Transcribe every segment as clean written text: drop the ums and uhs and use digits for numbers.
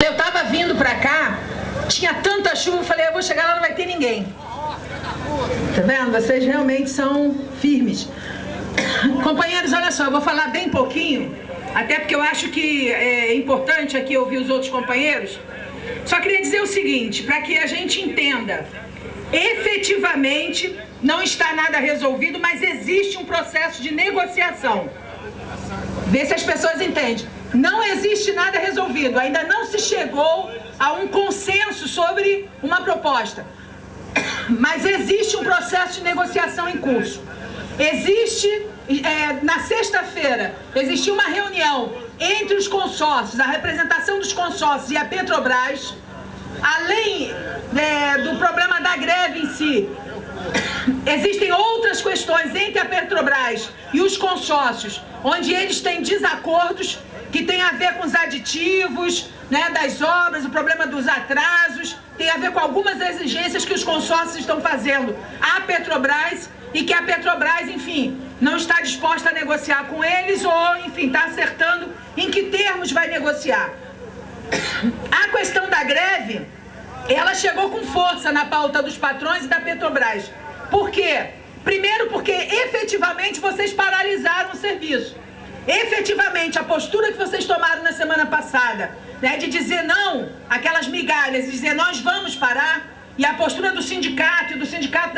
Eu tava vindo pra cá, tinha tanta chuva, eu falei, eu vou chegar lá, não vai ter ninguém. Tá vendo? Vocês realmente são firmes. Companheiros, olha só, eu vou falar bem pouquinho, até porque eu acho que é importante aqui ouvir os outros companheiros. Só queria dizer o seguinte, para que a gente entenda, efetivamente não está nada resolvido, mas existe um processo de negociação. Vê se as pessoas entendem. Não existe nada resolvido, ainda não se chegou a um consenso sobre uma proposta. Mas existe um processo de negociação em curso. Existe, na sexta-feira, existiu uma reunião entre os consórcios, a representação dos consórcios e a Petrobras. Além do problema da greve em si, existem outras questões entre a Petrobras e os consórcios, onde eles têm desacordos que tem a ver com os aditivos, né, das obras, o problema dos atrasos, tem a ver com algumas exigências que os consórcios estão fazendo à Petrobras e que a Petrobras, enfim, não está disposta a negociar com eles ou, enfim, está acertando em que termos vai negociar. A questão da greve, ela chegou com força na pauta dos patrões e da Petrobras. Por quê? Primeiro porque efetivamente vocês paralisaram o serviço. Efetivamente, a postura que vocês tomaram na semana passada, né, de dizer não, aquelas migalhas, de dizer nós vamos parar, e a postura do sindicato e do sindicato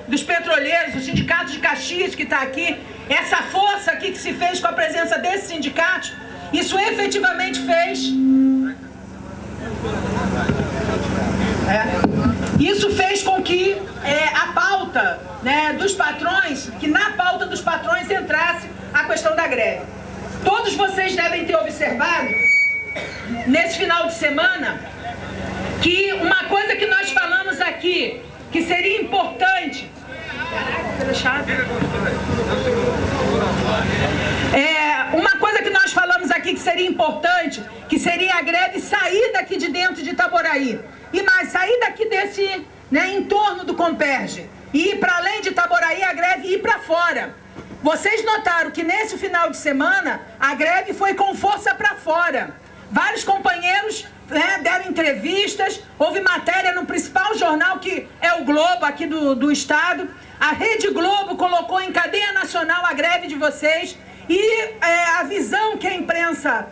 dos petroleiros, o sindicato de Caxias que está aqui, essa força aqui que se fez com a presença desses sindicatos, isso efetivamente fez... Isso fez com que a pauta, né, dos patrões, que na pauta dos patrões entrasse a questão da greve. Todos vocês devem ter observado, nesse final de semana, que uma coisa que nós falamos aqui, que seria importante... uma coisa que nós falamos aqui que seria importante, que seria a greve sair daqui de dentro de Itaboraí. E mais, sair daqui desse, né, entorno do Comperj. E ir para além de Itaboraí, a greve ir para fora. Vocês notaram que nesse final de semana, a greve foi com força para fora. Vários companheiros, né, deram entrevistas, houve matéria no principal jornal, que é o Globo, aqui do estado. A Rede Globo colocou em cadeia nacional a greve de vocês. E a visão que a imprensa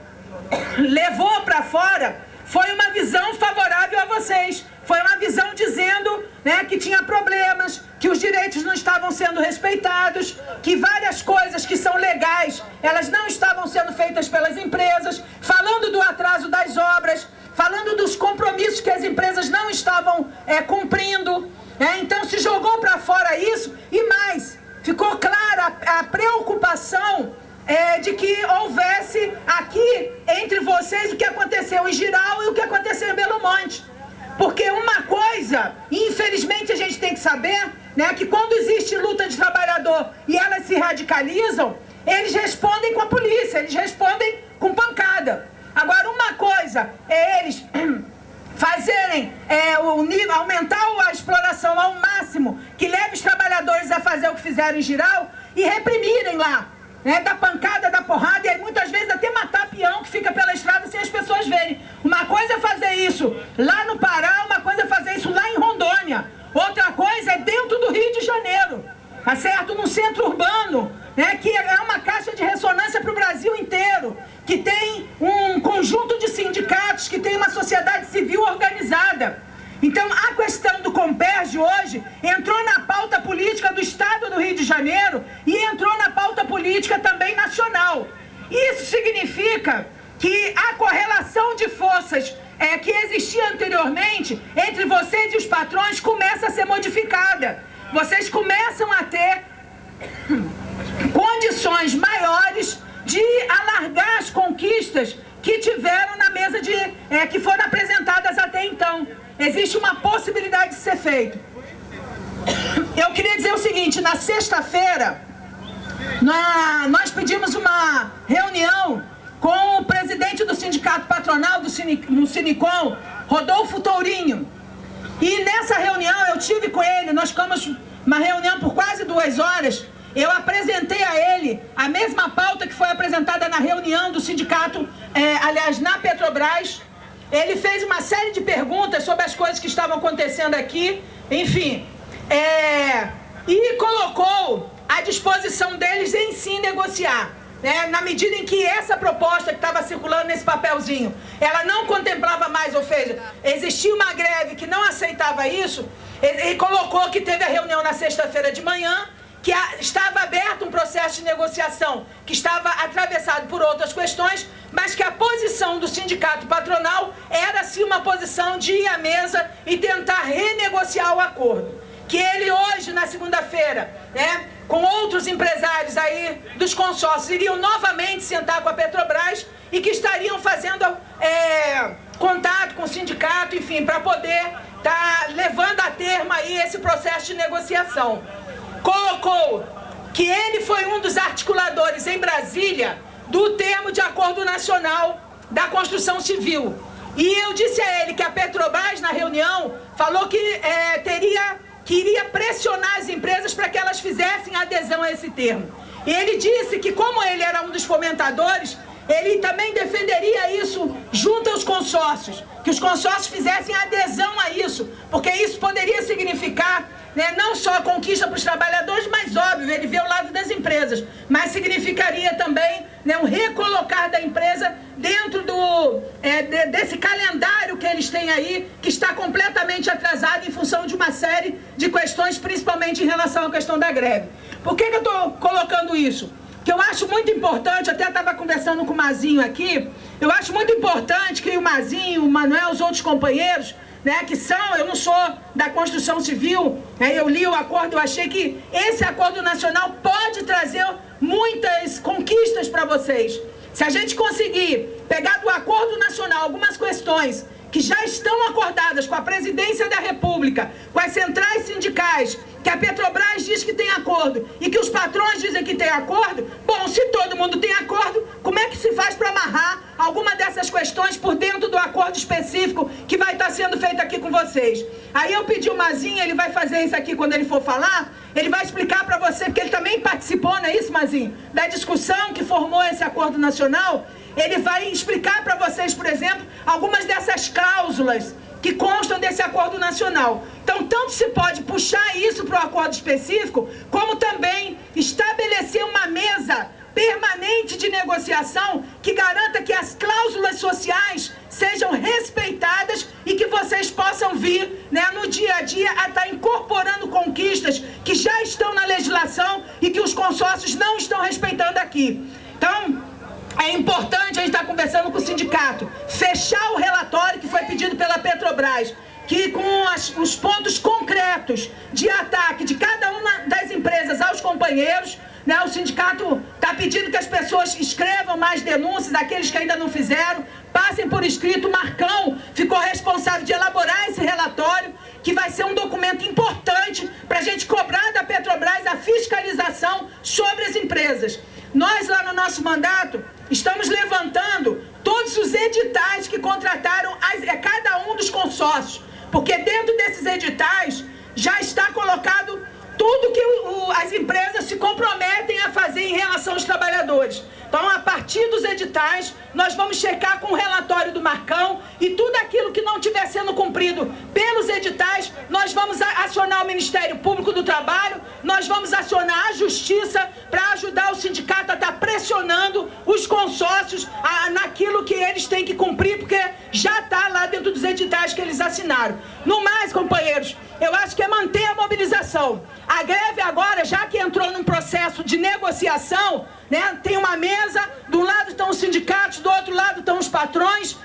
levou para fora foi uma visão favorável a vocês. Foi uma visão dizendo, né, que tinha problemas, que os direitos não estavam sendo respeitados, que várias coisas que são legais, elas não estavam sendo feitas pelas empresas, falando do atraso das obras, falando dos compromissos que as empresas não estavam cumprindo. Então se jogou para fora isso e mais, ficou clara a preocupação de que houvesse aqui entre vocês o que aconteceu em Jirau e o que aconteceu em Belo Monte. Porque uma coisa, infelizmente a gente tem que saber, né, que quando existe luta de trabalhador e elas se radicalizam, eles respondem com a polícia, eles respondem com pancada. Agora, uma coisa é eles fazerem aumentar a exploração ao máximo, que leve os trabalhadores a fazer o que fizeram em Jirau e reprimirem lá, né, da pancada, da porrada, e aí muitas vezes até matar peão que fica pela estrada sem as pessoas verem. Uma coisa é fazer isso lá no Pará, uma coisa é fazer isso lá em Rondônia, outra coisa é dentro do Rio de Janeiro, tá certo? Num centro urbano, né, que é uma caixa de ressonância para o Brasil inteiro, que tem um conjunto de sindicatos, que tem uma sociedade civil organizada. Então, a questão do Comperj hoje entrou na pauta política do Estado do Rio de Janeiro e entrou na pauta política também nacional. Isso significa que a correlação de forças que existia anteriormente entre vocês e os patrões começa a ser modificada. Vocês começam a ter condições maiores de alargar as conquistas que tiveram na mesa que foram apresentadas até então. Existe uma possibilidade de ser feito. Eu queria dizer o seguinte, na sexta-feira, nós pedimos uma reunião com o presidente do sindicato patronal do Sinicom, Rodolfo Tourinho. E nessa reunião eu tive com ele, nós ficamos uma reunião por quase 2 horas. Eu apresentei a ele a mesma pauta que foi apresentada na reunião do sindicato, aliás, na Petrobras. ele fez uma série de perguntas sobre as coisas que estavam acontecendo aqui, enfim, e colocou à disposição deles em sim negociar. Na medida em que essa proposta que estava circulando nesse papelzinho, ela não contemplava mais, ou seja, existia uma greve que não aceitava isso, ele colocou que teve a reunião na sexta-feira de manhã, que estava aberto um processo de negociação, que estava atravessado por outras questões, mas que a posição do sindicato patronal era sim uma posição de ir à mesa e tentar renegociar o acordo. Que ele hoje, na segunda-feira, com outros empresários aí dos consórcios, iriam novamente sentar com a Petrobras e que estariam fazendo contato com o sindicato, enfim, para poder estar levando a termo aí esse processo de negociação. Colocou que ele foi um dos articuladores em Brasília do termo de acordo nacional da construção civil. E eu disse a ele que a Petrobras, na reunião, falou que iria pressionar as empresas para que elas fizessem adesão a esse termo. E ele disse que, como ele era um dos fomentadores, ele também defenderia isso junto aos consórcios, que os consórcios fizessem adesão a isso, porque isso poderia significar não só a conquista para os trabalhadores, mas óbvio, ele vê o lado das empresas, mas significaria também um recolocar da empresa dentro desse calendário que eles têm aí, que está completamente atrasado em função de uma série de questões, principalmente em relação à questão da greve. Por que eu estou colocando isso? Que eu acho muito importante, até estava conversando com o Mazinho aqui, eu acho muito importante que o Mazinho, o Manuel, os outros companheiros, que são, eu não sou da construção civil, eu li o acordo, eu achei que esse acordo nacional pode trazer muitas conquistas para vocês. Se a gente conseguir pegar do acordo nacional algumas questões que já estão acordadas com a presidência da República, com as centrais sindicais, que a Petrobras diz que tem acordo e que os patrões dizem que tem acordo, bom, se todo mundo tem acordo, como é que se faz para amarrar alguma dessas questões por dentro do acordo específico que vai estar sendo feito aqui com vocês? Aí eu pedi o Mazinho, ele vai fazer isso aqui quando ele for falar, ele vai explicar para você, porque ele também participou, não é isso, Mazinho? Da discussão que formou esse acordo nacional. Ele vai explicar para vocês, por exemplo, algumas dessas cláusulas que constam desse acordo nacional. Então, tanto se pode puxar isso para o acordo específico, como também estabelecer uma mesa permanente de negociação que garanta que as cláusulas sociais sejam respeitadas e que vocês possam vir no dia a dia a estar incorporando conquistas que já estão na legislação e que os consórcios não estão respeitando aqui. Então, é importante a gente estar conversando com o sindicato, fechar o relatório que foi pedido pela Petrobras, que com os pontos concretos de ataque de cada uma das empresas aos companheiros, o sindicato está pedindo que as pessoas escrevam mais denúncias, aqueles que ainda não fizeram, passem por escrito. O Marcão ficou responsável de elaborar esse relatório, que vai ser um documento importante para a gente cobrar da Petrobras a fiscalização sobre as empresas. Nós, lá no nosso mandato, estamos levantando todos os editais que contrataram cada um dos consórcios, porque dentro desses editais já está colocado tudo que as empresas se comprometem a fazer em relação aos trabalhadores. Então, a partir dos editais, nós vamos checar com o relatório do Marcão e tudo aquilo que não estiver sendo cumprido pelos editais, nós vamos acionar o Ministério Público do Trabalho, nós vamos acionar a Justiça para ajudar o sindicato a estar pressionando os consórcios naquilo que eles têm que cumprir, porque já está lá dentro dos editais que eles assinaram. No mais, companheiros, eu acho que é manter a mobilização. A greve agora, já que entrou num processo de negociação, tem uma mesa, de um lado estão os sindicatos, do outro lado estão os patrões,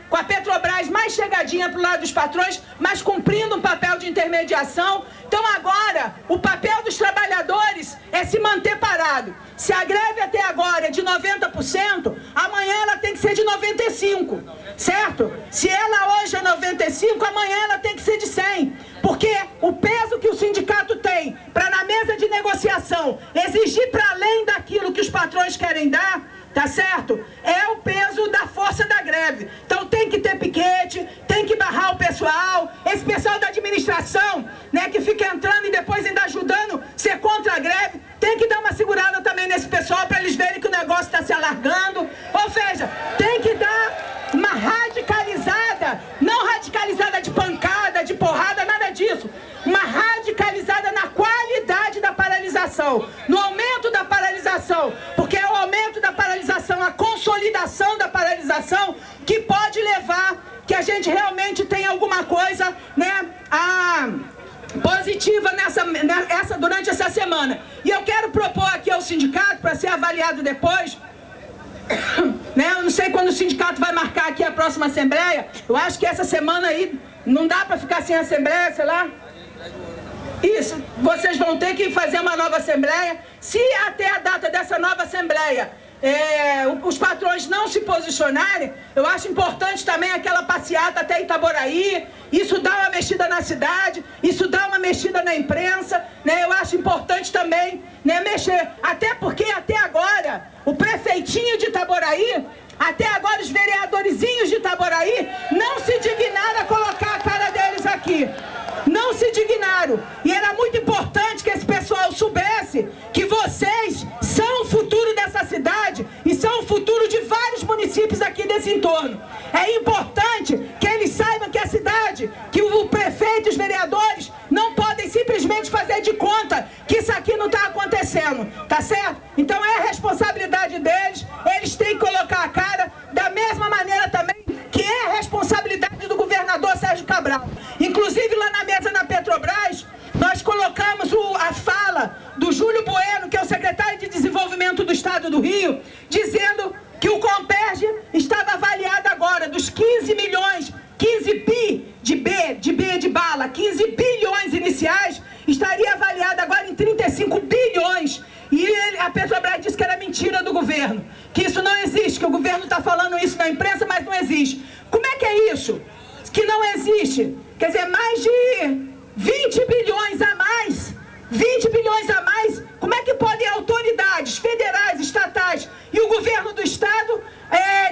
com a Petrobras mais chegadinha para o lado dos patrões, mas cumprindo um papel de intermediação. Então agora, o papel dos trabalhadores é se manter parado. Se a greve até agora é de 90%, amanhã ela tem que ser de 95%, certo? Se ela hoje é 95%, amanhã ela tem que ser de 100%, porque o peso que o sindicato tem para na mesa de negociação exigir para além daquilo que os patrões querem dar, tá certo? É o peso da força da greve. Então tem que ter piquete, tem que barrar o pessoal, esse pessoal da administração, que fica entrando e depois ainda ajudando ser contra a greve, tem que dar uma segurada também nesse pessoal para eles verem que o negócio está se alargando. Ou seja, tem que dar uma radicalizada paralisação, no aumento da paralisação, porque é o aumento da paralisação, a consolidação da paralisação que pode levar que a gente realmente tenha alguma coisa, né, positiva durante essa semana. E eu quero propor aqui ao sindicato, para ser avaliado depois, né, eu não sei quando o sindicato vai marcar aqui a próxima assembleia, eu acho que essa semana aí não dá para ficar sem assembleia, sei lá. Isso, vocês vão ter que fazer uma nova assembleia. Se até a data dessa nova assembleia os patrões não se posicionarem, eu acho importante também aquela passeata até Itaboraí. Isso dá uma mexida na cidade, isso dá uma mexida na imprensa, né? Eu acho importante também, né, mexer, até porque até agora o prefeitinho de Itaboraí, até agora os vereadorzinhos de Itaboraí não se dignaram a colocar a cara deles aqui. Não se dignaram. E era muito importante que esse pessoal soubesse que vocês são o futuro dessa cidade e são o futuro de vários municípios aqui desse entorno. É importante que eles saibam que a cidade, que o prefeito e os vereadores não podem simplesmente fazer de conta que isso aqui não está acontecendo, tá certo? Então é a responsabilidade deles, eles têm que colocar a cara da mesma maneira também que é a responsabilidade do governador Sérgio Cabral. Inclusive lá na mesa da Petrobras, nós colocamos a fala do Júlio Bueno, que é o secretário de Desenvolvimento do Estado do Rio, dizendo que o Comperj estava avaliado agora dos 15 milhões, 15 bi de bala, 15 bilhões iniciais, estaria avaliado agora em 35 bilhões. E a Petrobras disse que era mentira do governo, que isso não existe, que o governo está falando isso na imprensa, mas não existe. Como é que é isso? Que não existe? Quer dizer, mais de 20 bilhões a mais, 20 bilhões a mais, como é que podem autoridades federais, estatais e o governo do estado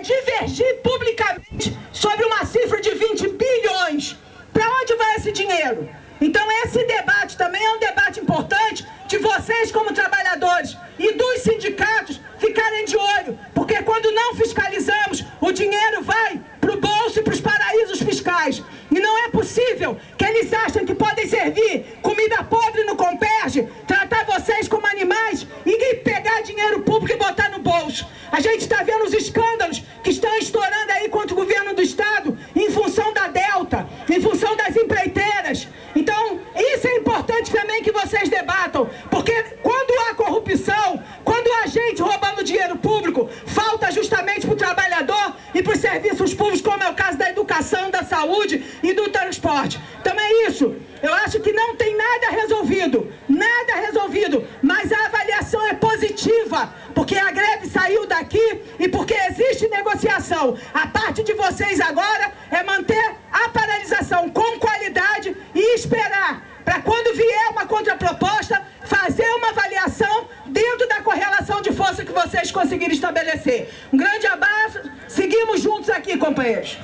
divergir publicamente sobre uma cifra de 20 bilhões? Para onde vai esse dinheiro? Então esse debate também é um debate importante de vocês como trabalhadores e dos sindicatos ficarem de olho, porque quando não fiscalizamos, o dinheiro vai para o bolso e para os paraísos fiscais. E não é possível que eles achem que podem servir comida podre no Comperj, tratar vocês como animais e pegar dinheiro público e botar no bolso. A gente está vendo os escândalos que estão estourando aí contra o governo do estado em função da Delta, em função das empreiteiras. Então, isso é importante também que vocês debatam, porque quando há corrupção, quando há gente roubando dinheiro público, falta justamente para o trabalhador e para os serviços públicos, como é o caso da educação, da saúde e do transporte. Então é isso. Eu acho que não tem nada resolvido, mas a avaliação é positiva, porque a greve saiu daqui e porque existe negociação. A parte de vocês agora é manter a paralisação com qualidade e esperar para quando vier uma contraproposta, fazer uma avaliação dentro da correlação de força que vocês conseguirem estabelecer. Um grande abraço, seguimos juntos aqui, companheiros.